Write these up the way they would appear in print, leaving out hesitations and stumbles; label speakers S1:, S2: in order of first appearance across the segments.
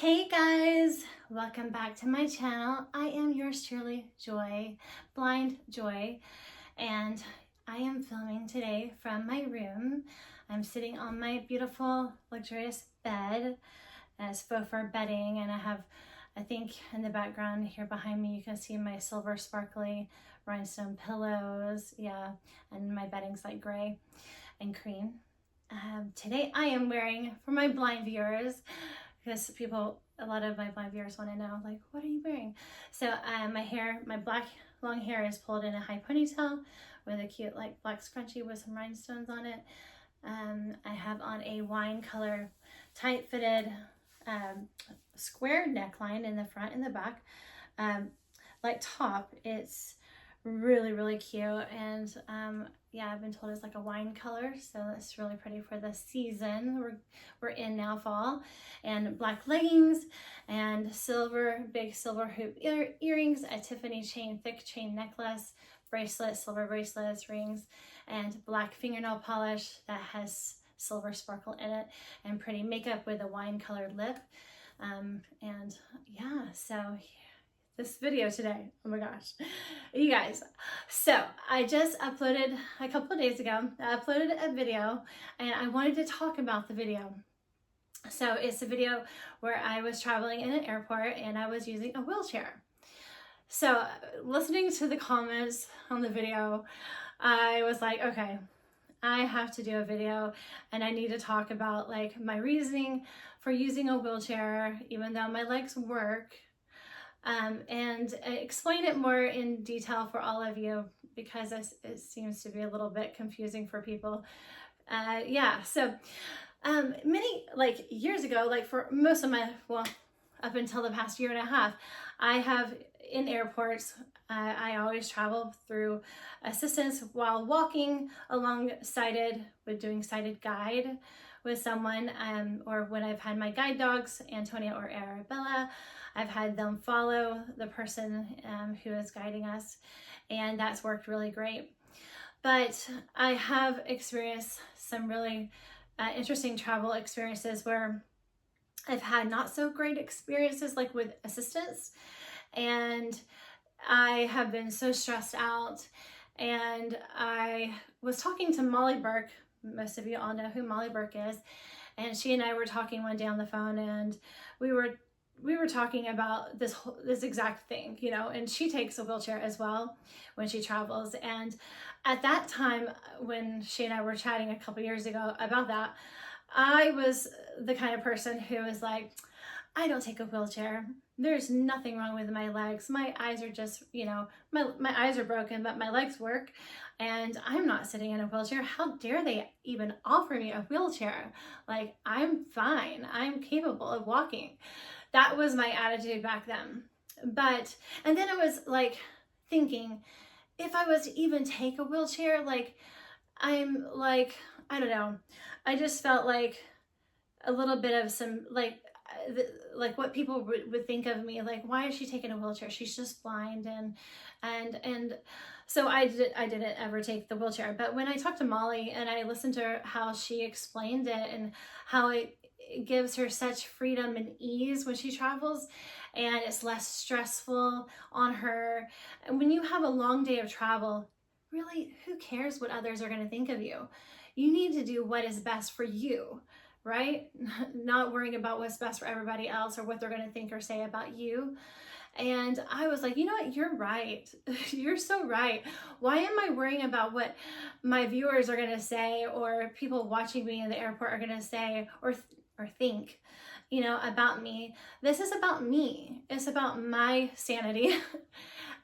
S1: Hey guys, welcome back to my channel. I am yours truly, Joy, Blind Joy, and I am filming today from my room. I'm sitting on my beautiful, luxurious bed as faux fur bedding, and I think in the background here behind me, you can see my silver sparkly rhinestone pillows. Yeah, and my bedding's like gray and cream. Today I am wearing, for my blind viewers, because a lot of my blind viewers want to know, like, what are you wearing? So my black long hair is pulled in a high ponytail with a cute like black scrunchie with some rhinestones on it. I have on a wine color tight fitted square neckline in the front and the back, like top. It's really cute, and yeah, I've been told it's like a wine color, so it's really pretty for the season we're in now, fall. And black leggings and big silver hoop earrings, a Tiffany thick chain necklace, silver bracelets, rings, and black fingernail polish that has silver sparkle in it, and pretty makeup with a wine colored lip. And yeah, so this video today, oh my gosh, you guys. So I just uploaded a couple of days ago, I uploaded a video, and I wanted to talk about the video. So it's a video where I was traveling in an airport and I was using a wheelchair. So listening to the comments on the video, I was like, okay, I have to do a video, and I need to talk about like my reasoning for using a wheelchair, even though my legs work. And explain it more in detail for all of you, because it seems to be a little bit confusing for people. Yeah, so many like years ago, like for most of up until the past year and a half, I have in airports, I always travel through assistance while walking doing sighted guide with someone, or when I've had my guide dogs, Antonia or Arabella, I've had them follow the person who is guiding us, and that's worked really great. But I have experienced some really interesting travel experiences where I've had not so great experiences, like with assistance, and I have been so stressed out. And I was talking to Molly Burke. Most of you all know who Molly Burke is, and she and I were talking one day on the phone, and we were talking about this exact thing, and she takes a wheelchair as well when she travels. And at that time, when she and I were chatting a couple years ago about that, I was the kind of person who was like, I don't take a wheelchair. There's nothing wrong with my legs. My eyes are just, my eyes are broken, but my legs work, and I'm not sitting in a wheelchair. How dare they even offer me a wheelchair? Like, I'm fine. I'm capable of walking. That was my attitude back then. And then I was like thinking, if I was to even take a wheelchair, like, I'm like, I don't know. I just felt like a little bit of some, like what people would think of me, like, why is she taking a wheelchair? She's just blind. And so I didn't ever take the wheelchair. But when I talked to Molly and I listened to how she explained it, and how it gives her such freedom and ease when she travels, and it's less stressful on her. And when you have a long day of travel, really, who cares what others are going to think of you? You need to do what is best for you, right? Not worrying about what's best for everybody else or what they're going to think or say about you. And I was like, you know what? You're right. You're so right. Why am I worrying about what my viewers are going to say, or people watching me in the airport are going to say or think, about me? This is about me. It's about my sanity.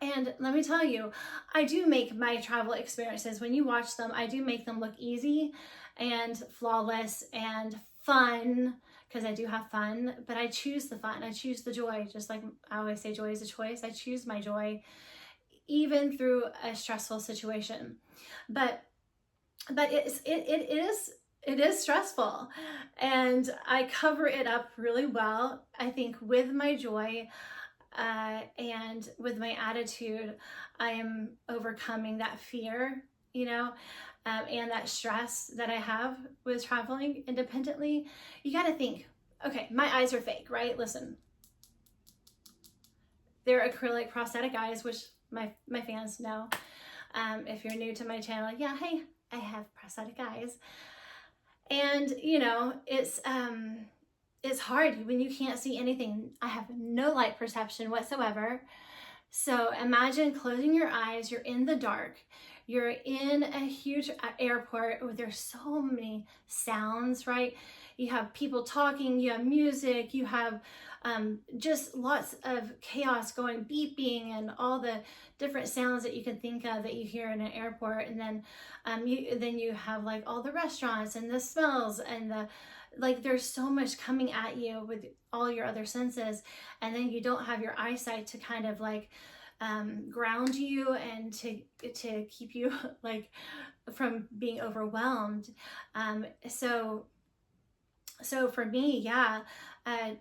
S1: And let me tell you, I do make my travel experiences, when you watch them, I do make them look easy and flawless and fun, because I do have fun, but I choose the fun. I choose the joy. Just like I always say, joy is a choice. I choose my joy, even through a stressful situation. But it is stressful, and I cover it up really well, I think, with my joy. And with my attitude, I am overcoming that fear, and that stress that I have with traveling independently. You got to think, okay, my eyes are fake, right? Listen, they're acrylic prosthetic eyes, which my fans know. If you're new to my channel, yeah, hey, I have prosthetic eyes. And you know, it's hard when you can't see anything. I have no light perception whatsoever. So imagine closing your eyes, you're in the dark, you're in a huge airport where there's so many sounds, right? You have people talking, you have music, you have just lots of chaos going, beeping, and all the different sounds that you can think of that you hear in an airport. And then you have like all the restaurants and the smells and the, like, there's so much coming at you with all your other senses, and then you don't have your eyesight to kind of like ground you and to keep you like from being overwhelmed. So for me, yeah,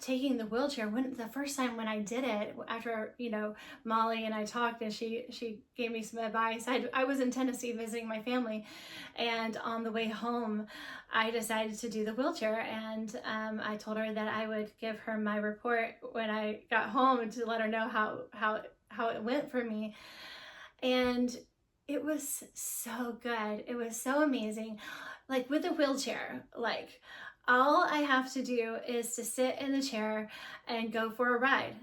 S1: taking the wheelchair, when the first time when I did it, after, you know, Molly and I talked and she gave me some advice. I was in Tennessee visiting my family, and on the way home, I decided to do the wheelchair, and I told her that I would give her my report when I got home to let her know how it went for me. And it was so good. It was so amazing. Like with the wheelchair, like all I have to do is to sit in the chair and go for a ride.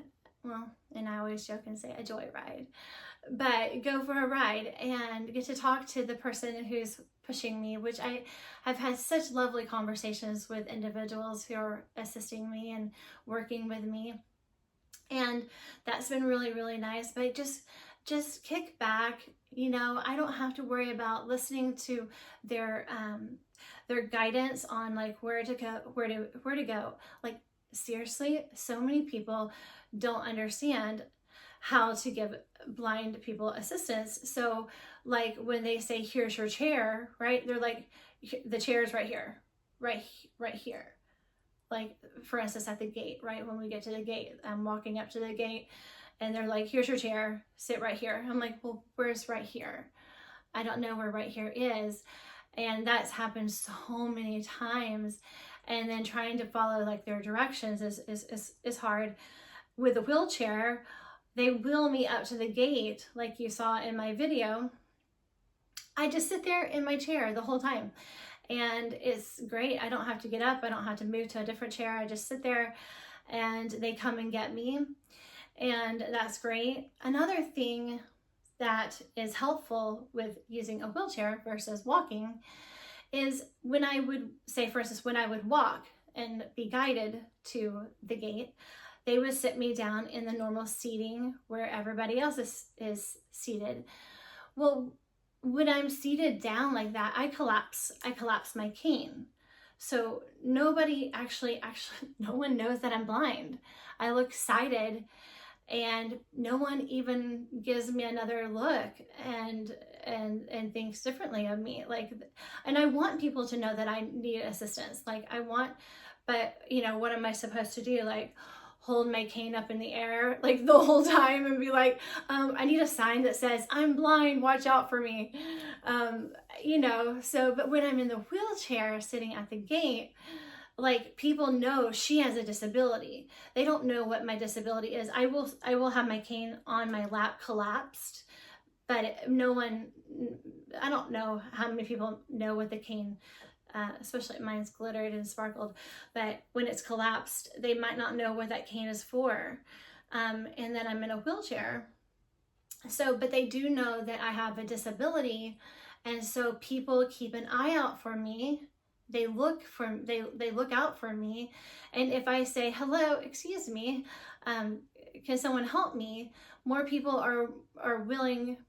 S1: Well, and I always joke and say a joy ride, but go for a ride and get to talk to the person who's pushing me, which I've had such lovely conversations with individuals who are assisting me and working with me. And that's been really, really nice. But just kick back, you know, I don't have to worry about listening to their guidance on like where to go. Like seriously, so many people don't understand how to give blind people assistance. So like when they say, here's your chair, right? They're like, the chair is right here, right here. Like for instance, at the gate, right? When we get to the gate, I'm walking up to the gate and they're like, here's your chair, sit right here. I'm like, well, where's right here? I don't know where right here is. And that's happened so many times. And then trying to follow like their directions is hard. With a wheelchair, they wheel me up to the gate like you saw in my video. I just sit there in my chair the whole time. And it's great. I don't have to get up. I don't have to move to a different chair. I just sit there and they come and get me. And that's great. Another thing that is helpful with using a wheelchair versus walking is when I would say, for instance, when I would walk and be guided to the gate, they would sit me down in the normal seating where everybody else is seated. Well, when I'm seated down like that, I collapse my cane. So nobody actually, no one knows that I'm blind. I look sighted and no one even gives me another look and thinks differently of me. Like, and I want people to know that I need assistance. Like but you know, what am I supposed to do? Like, hold my cane up in the air like the whole time and be like, I need a sign that says I'm blind, watch out for me. You know, so, but when I'm in the wheelchair sitting at the gate, like people know she has a disability. They don't know what my disability is. I will have my cane on my lap collapsed, but no one, I don't know how many people know what the cane, especially mine's glittered and sparkled, but when it's collapsed, they might not know what that cane is for. And then I'm in a wheelchair. So, but they do know that I have a disability. And so people keep an eye out for me. They look out for me. And if I say, hello, excuse me, can someone help me? More people are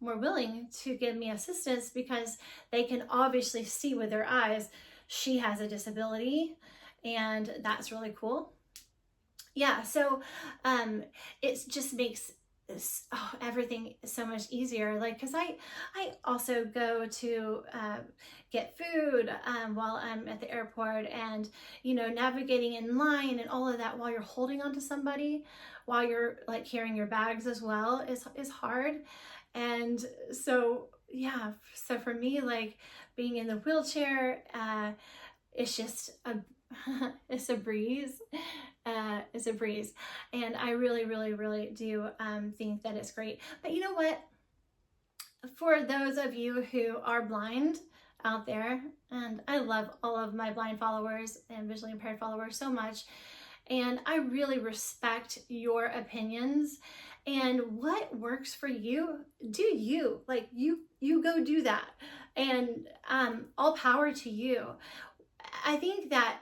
S1: more willing to give me assistance because they can obviously see with their eyes she has a disability, and that's really cool. Yeah, so it just makes everything so much easier. Like, because I also go to get food while I'm at the airport, and you know, navigating in line and all of that while you're holding on to somebody, while you're like carrying your bags as well is hard. And so so for me, like being in the wheelchair, it's just it's a breeze. It's a breeze. And I really, really, really do think that it's great. But you know what? For those of you who are blind out there, and I love all of my blind followers and visually impaired followers so much, and I really respect your opinions, and what works for you, do you. Like, you go do that, and all power to you. I think that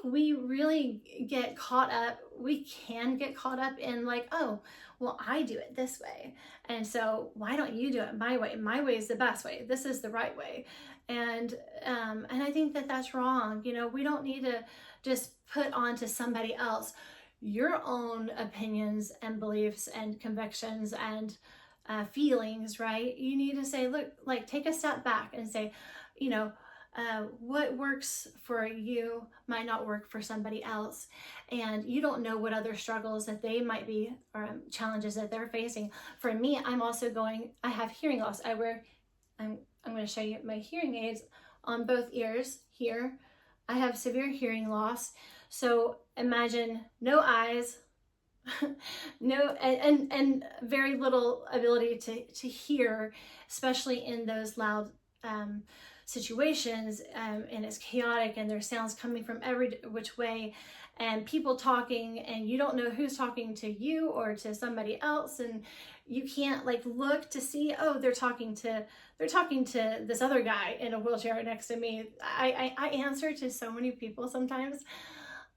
S1: we really get caught up, we can get caught up in like, oh, well, I do it this way. And so why don't you do it my way? My way is the best way. This is the right way. And I think that that's wrong. You know, we don't need to just put onto somebody else your own opinions and beliefs and convictions and feelings, right? You need to say, look, like, take a step back and say, you know, what works for you might not work for somebody else, and you don't know what other struggles that they might be, or challenges that they're facing. For me, I have hearing loss. I'm going to show you my hearing aids on both ears here. I have severe hearing loss. So imagine no eyes, no, and very little ability to hear, especially in those loud situations, and it's chaotic and there's sounds coming from every which way, and people talking, and you don't know who's talking to you or to somebody else, and you can't like look to see, oh, they're talking to this other guy in a wheelchair next to me. I answer to so many people sometimes.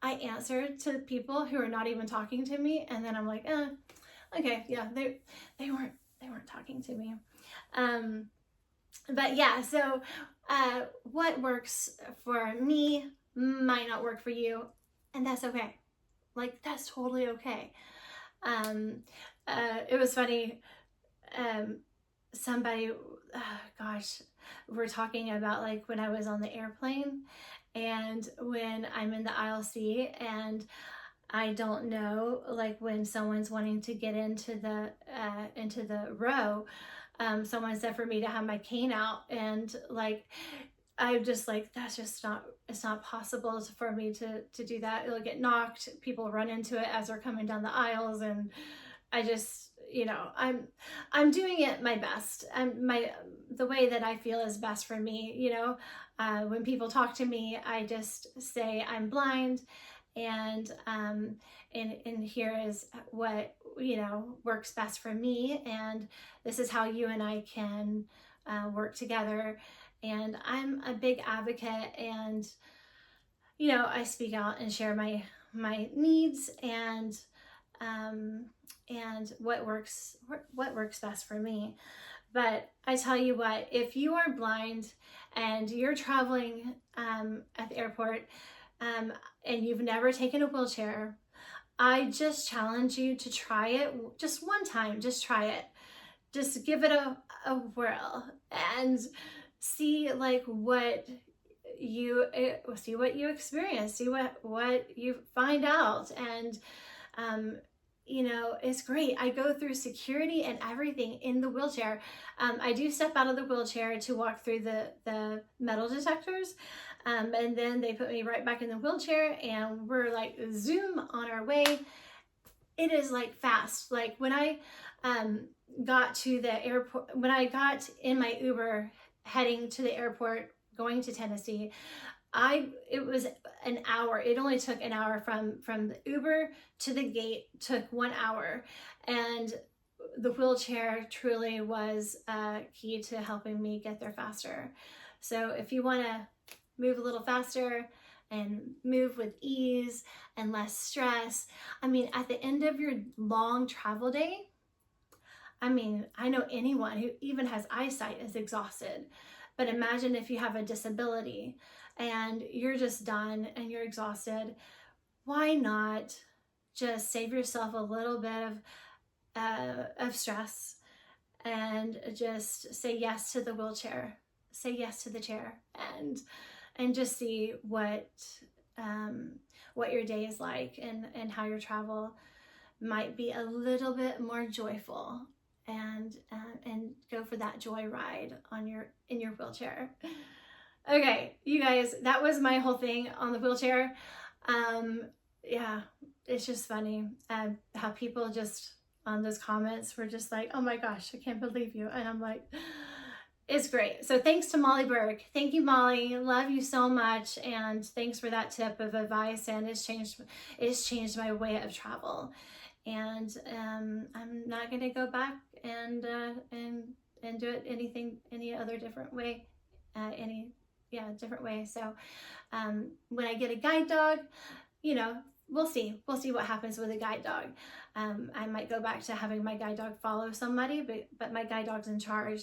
S1: I answer to people who are not even talking to me, and then I'm like, okay, yeah, they weren't talking to me. But yeah, so what works for me might not work for you, and that's okay. Like, that's totally okay. It was funny. Somebody, gosh, we're talking about like when I was on the airplane, and when I'm in the aisle seat, and I don't know, like when someone's wanting to get into the row, someone said for me to have my cane out, and like, I'm just like, that's just not, it's not possible for me to do that. It'll get knocked. People run into it as they're coming down the aisles, and I just, you know, I'm doing it my best. The way that I feel is best for me. You know, when people talk to me, I just say I'm blind, and here is what, you know, works best for me, and this is how you and I can work together. And I'm a big advocate, and you know, I speak out and share my needs, and what works best for me. But I tell you what, if you are blind and you're traveling at the airport, and you've never taken a wheelchair, I just challenge you to try it just one time. Just try it. Just give it a whirl and see like what you experience, see what you find out. And you know, it's great. I go through security and everything in the wheelchair. I do step out of the wheelchair to walk through the metal detectors, and then they put me right back in the wheelchair, and we're like zoom on our way. It is like fast. Like when I got to the airport, when I got in my Uber heading to the airport going to Tennessee, it was an hour. It only took an hour from the Uber to the gate, took 1 hour. And the wheelchair truly was key to helping me get there faster. So if you want to move a little faster and move with ease and less stress, I mean, at the end of your long travel day, I mean, I know anyone who even has eyesight is exhausted. But imagine if you have a disability and you're just done and you're exhausted. Why not just save yourself a little bit of stress and just say yes to the wheelchair, say yes to the chair, and just see what your day is like, and how your travel might be a little bit more joyful, and go for that joy ride in your wheelchair. Okay, you guys, that was my whole thing on the wheelchair. Yeah, it's just funny how people just on those comments were just like, oh my gosh, I can't believe you. And I'm like, it's great. So thanks to Molly Burke. Thank you, Molly. Love you so much. And thanks for that tip of advice. And it's changed my way of travel. And I'm not going to go back and do it any other different way, different way. So when I get a guide dog, you know, we'll see what happens with a guide dog. I might go back to having my guide dog follow somebody, but my guide dog's in charge.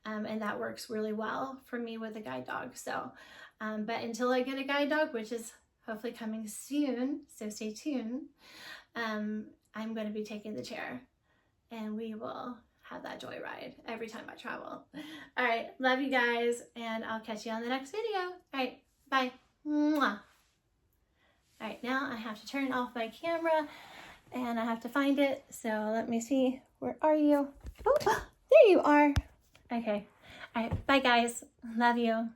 S1: And that works really well for me with a guide dog. So, but until I get a guide dog, which is hopefully coming soon, so stay tuned, I'm going to be taking the chair, and we will have that joyride every time I travel. All right, love you guys, and I'll catch you on the next video. All right, bye. Mwah. All right, now I have to turn off my camera, and I have to find it. So let me see. Where are you? Oh, there you are. Okay. All right, bye guys. Love you.